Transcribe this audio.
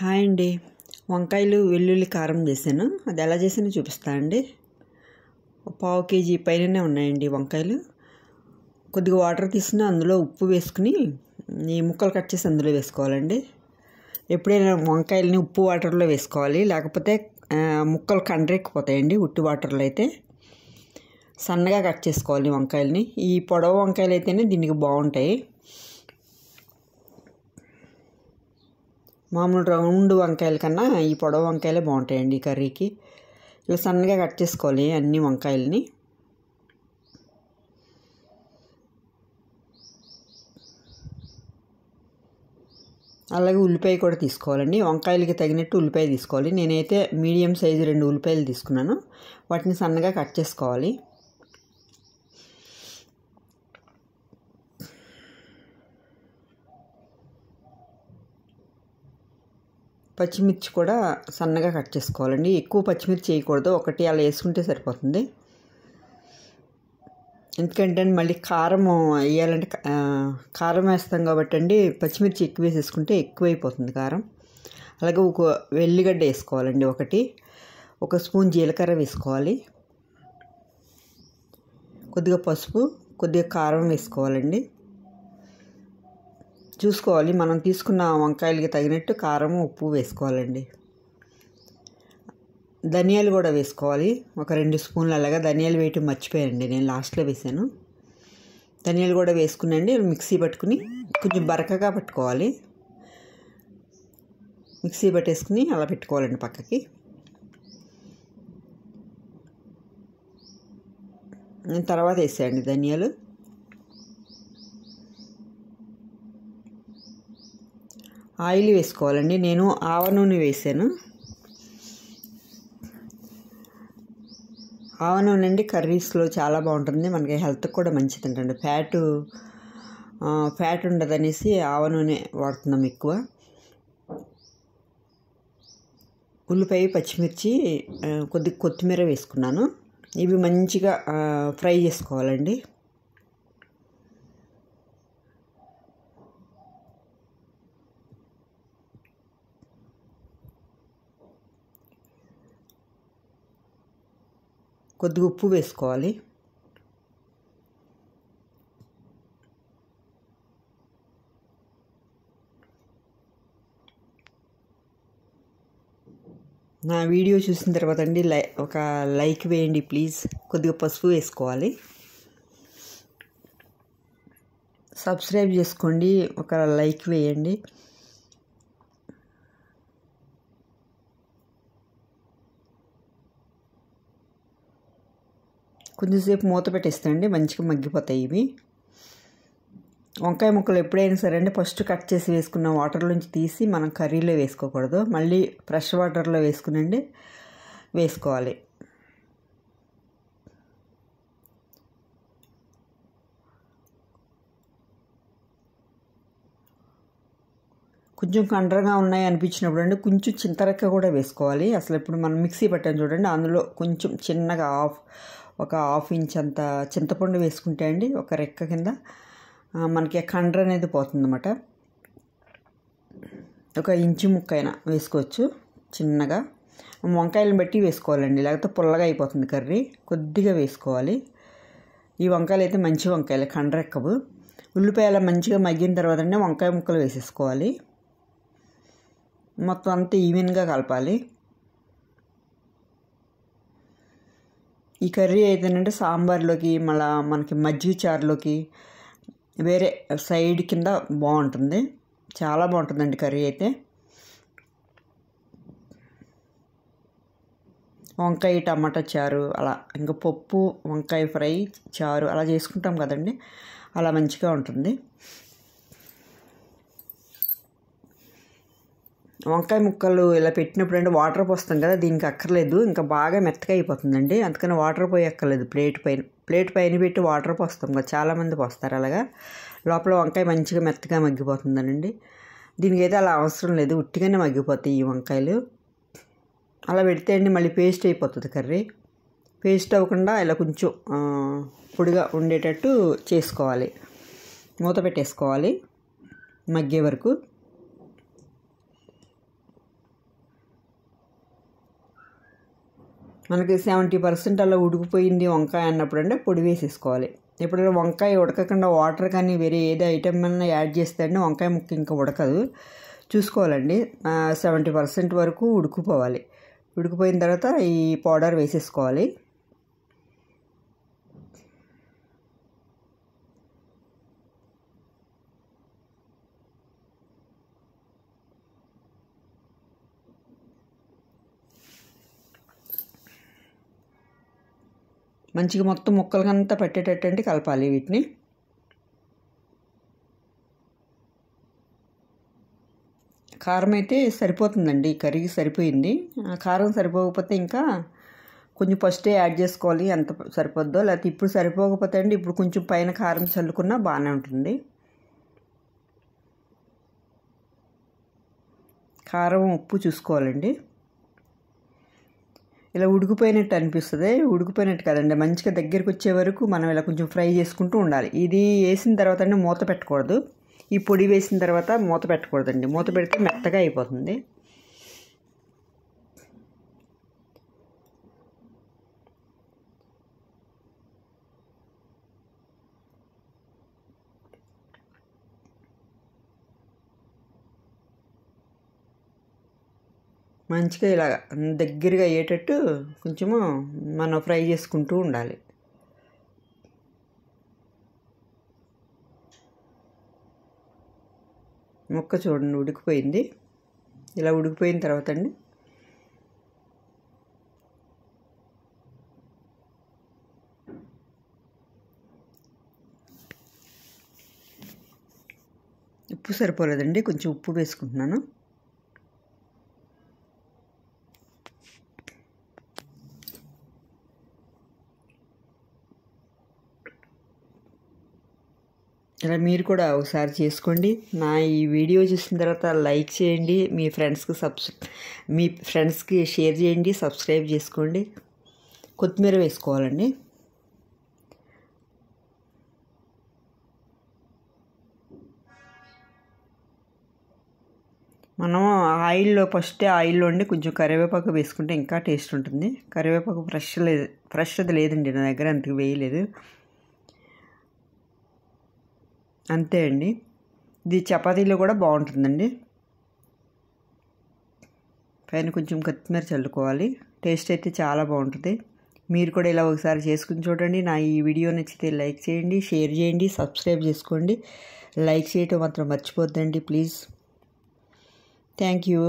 Hi అండి. వంకాయలు వెల్లుల్లి కారం చేశాను. అది ఎలా చేసానో చూపిస్తాను అండి. పావు కేజీ పైననే ఉన్నాయండి వంకాయలు. కొద్దిగా వాటర్ తీసుకుని అందులో ఉప్పు వేసుకుని ఈ ముక్కలు కట్ చేసి అందులో వేసుకోవాలండి. ఎప్పుడైనా వంకాయలని ఉప్పు వాటర్లో వేసుకోవాలి, లేకపోతే ముక్కలు కండ్రెక్కిపోతాయండి. ఉట్టి వాటర్లో అయితే సన్నగా కట్ చేసుకోవాలి వంకాయలని. ఈ పొడవు వంకాయలు అయితేనే దీనికి బాగుంటాయి. మామూలు రౌండ్ వంకాయల కన్నా ఈ పొడవు వంకాయలే బాగుంటాయండి ఈ కర్రీకి. ఇలా సన్నగా కట్ చేసుకోవాలి అన్ని వంకాయలని. అలాగే ఉల్లిపాయ కూడా తీసుకోవాలండి. వంకాయలకి తగినట్టు ఉల్లిపాయ తీసుకోవాలి. నేనైతే మీడియం సైజు 2 ఉల్లిపాయలు తీసుకున్నాను. వాటిని సన్నగా కట్ చేసుకోవాలి. పచ్చిమిర్చి కూడా సన్నగా కట్ చేసుకోవాలండి. ఎక్కువ పచ్చిమిర్చి వేయకూడదు, ఒకటి అలా వేసుకుంటే సరిపోతుంది. ఎందుకంటే మళ్ళీ కారం వేయాలంటే కారం వేస్తాం కాబట్టి అండి, పచ్చిమిర్చి ఎక్కువ వేసేసుకుంటే ఎక్కువైపోతుంది కారం. అలాగే ఒక వెల్లిగడ్డ వేసుకోవాలండి, ఒక స్పూన్ జీలకర్ర వేసుకోవాలి, కొద్దిగా పసుపు, కొద్దిగా కారం వేసుకోవాలండి. చూసుకోవాలి, మనం తీసుకున్న వంకాయలకి తగినట్టు కారం ఉప్పు వేసుకోవాలండి. ధనియాలు కూడా వేసుకోవాలి, ఒక 2 స్పూన్లు. అలాగా ధనియాలు వేయటం మర్చిపోయానండి, నేను లాస్ట్లో వేసాను. ధనియాలు కూడా వేసుకునండి. మిక్సీ పట్టుకుని కొంచెం బరకగా పట్టుకోవాలి. మిక్సీ పట్టేసుకుని అలా పెట్టుకోవాలండి పక్కకి. నేను తర్వాత వేసానండి ధనియాలు. ఆయిల్ వేసుకోవాలండి. నేను ఆవ నూనె వేసాను. ఆవ నూనె అండి కర్రీస్లో చాలా బాగుంటుంది, మనకి హెల్త్కి కూడా మంచిది అంటండి. ఫ్యాట్ ఉండదనేసి ఆవ నూనె వాడుతున్నాం ఎక్కువ. ఉల్లిపాయ, పచ్చిమిర్చి, కొద్దిగా కొత్తిమీర వేసుకున్నాను. ఇవి మంచిగా ఫ్రై చేసుకోవాలండి. కొద్దిగా ఉప్పు వేసుకోవాలి. నా వీడియో చూసిన తర్వాత అండి ఒక లైక్ వేయండి ప్లీజ్. కొద్దిగా పసుపు వేసుకోవాలి. సబ్స్క్రైబ్ చేసుకోండి, ఒక లైక్ వేయండి. కొంచెంసేపు మూత పెట్టేస్తాండి, మంచిగా మగ్గిపోతాయి ఇవి. వంకాయ ముక్కలు ఎప్పుడైనా సరే అండి, ఫస్ట్ కట్ చేసి వేసుకున్న వాటర్లోంచి తీసి మనం కర్రీలో వేసుకోకూడదు, మళ్ళీ ఫ్రెష్ వాటర్లో వేసుకునండి వేసుకోవాలి. కొంచెం కండ్రగా ఉన్నాయి అనిపించినప్పుడు అండి కొంచెం చింతరెక్క కూడా వేసుకోవాలి. అసలు ఇప్పుడు మనం మిక్సీ పట్టాం చూడండి, అందులో కొంచెం చిన్నగా ఒక హాఫ్ ఇంచ్ అంత చింతపండు వేసుకుంటే అండి ఒక రెక్క కింద మనకి కండ్ర అనేది పోతుందన్నమాట. ఒక ఇంచు ముక్క అయినా వేసుకోవచ్చు చిన్నగా. వంకాయలను బట్టి వేసుకోవాలండి, లేకపోతే పుల్లగా అయిపోతుంది కర్రీ. కొద్దిగా వేసుకోవాలి. ఈ వంకాయలు అయితే మంచి వంకాయలు, కండ్ర ఎక్కవు. ఉల్లిపాయలు మంచిగా మగ్గిన తర్వాత అండి వంకాయ ముక్కలు వేసేసుకోవాలి. మొత్తం అంతా ఈవెన్గా కలపాలి. ఈ కర్రీ అయితేనంటే సాంబార్లోకి, మళ్ళీ మనకి మజ్జిగ చారులోకి, వేరే సైడ్ కింద బాగుంటుంది, చాలా బాగుంటుందండి కర్రీ అయితే. వంకాయ టమాటా చారు అలా, ఇంకా పప్పు వంకాయ ఫ్రై చారు అలా చేసుకుంటాం కదండి, అలా మంచిగా ఉంటుంది. వంకాయ ముక్కలు ఇలా పెట్టినప్పుడు అంటే వాటర్ పోస్తాం కదా, దీనికి అక్కర్లేదు, ఇంకా బాగా మెత్తగా అయిపోతుందండి. అందుకని వాటర్ పోయి అక్కర్లేదు. ప్లేట్ పైన పెట్టి వాటర్ పోస్తాం కదా, చాలామంది పోస్తారు అలాగా. లోపల వంకాయ మంచిగా మెత్తగా మగ్గిపోతుందనండి. దీనికి అయితే అలా అవసరం లేదు, ఉట్టిగానే మగ్గిపోతాయి ఈ వంకాయలు. అలా పెడితే అండి మళ్ళీ పేస్ట్ అయిపోతుంది కర్రీ. పేస్ట్ అవ్వకుండా ఇలా కొంచెం పొడిగా ఉండేటట్టు చేసుకోవాలి. మూత పెట్టేసుకోవాలి మగ్గే వరకు. మనకి 70% అలా ఉడికిపోయింది వంకాయ అన్నప్పుడు అంటే పొడి వేసేసుకోవాలి. ఎప్పుడైనా వంకాయ ఉడకకుండా వాటర్ కానీ వేరే ఏదో ఐటమ్ అన్నా యాడ్ చేస్తే అండి వంకాయ ముక్క ఇంకా ఉడకదు. చూసుకోవాలండి. 70% వరకు ఉడికిపోవాలి. ఉడికిపోయిన తర్వాత ఈ పౌడర్ వేసేసుకోవాలి. మంచిగా మొత్తం ముక్కలకంతా పట్టేటట్టు కలపాలి వీటిని. కారం అయితే సరిపోతుందండి, కర్రీకి సరిపోయింది. కారం సరిపోకపోతే ఇంకా కొంచెం ఫస్టే యాడ్ చేసుకోవాలి ఎంత సరిపోద్దో, లేకపోతే ఇప్పుడు సరిపోకపోతే అండి ఇప్పుడు కొంచెం పైన కారం చల్లుకున్నా బాగానే ఉంటుంది. కారం ఉప్పు చూసుకోవాలండి. ఇలా ఉడికిపోయినట్టు అనిపిస్తుంది. ఉడికిపోయినట్టు కదండి, మంచిగా దగ్గరికి వచ్చే వరకు మనం ఇలా కొంచెం ఫ్రై చేసుకుంటూ ఉండాలి. ఇది వేసిన తర్వాత అండి మూత పెట్టకూడదు. ఈ పొడి వేసిన తర్వాత మూత పెట్టకూడదండి. మూత పెడితే మెత్తగా అయిపోతుంది. మంచిగా ఇలా దగ్గరగా అయ్యేటట్టు కొంచెము మనం ఫ్రై చేసుకుంటూ ఉండాలి. ముక్క చూడండి ఉడికిపోయింది. ఇలా ఉడికిపోయిన తర్వాత అండి ఉప్పు సరిపోలేదండి, కొంచెం ఉప్పు వేసుకుంటున్నాను. ఇలా మీరు కూడా ఒకసారి చేసుకోండి. నా ఈ వీడియో చూసిన తర్వాత లైక్ చేయండి, మీ ఫ్రెండ్స్కి షేర్ చేయండి, సబ్స్క్రైబ్ చేసుకోండి. కొత్తిమీర వేసుకోవాలండి. మనం ఆయిల్లో అండి కొంచెం కరివేపాకు వేసుకుంటే ఇంకా టేస్ట్ ఉంటుంది. కరివేపాకు ఫ్రెష్ది లేదండి నా దగ్గర, అంతకు వేయలేదు. అంతే అండి. ఇది చపాతీలో కూడా బాగుంటుందండి. పైన కొంచెం కొత్తిమీర చల్లుకోవాలి. టేస్ట్ అయితే చాలా బాగుంటుంది. మీరు కూడా ఇలా ఒకసారి చేసుకుని చూడండి. నా ఈ వీడియో నచ్చితే లైక్ చేయండి, షేర్ చేయండి, సబ్స్క్రైబ్ చేసుకోండి. లైక్ చేయటం మాత్రం మర్చిపోద్దండి ప్లీజ్. Thank you.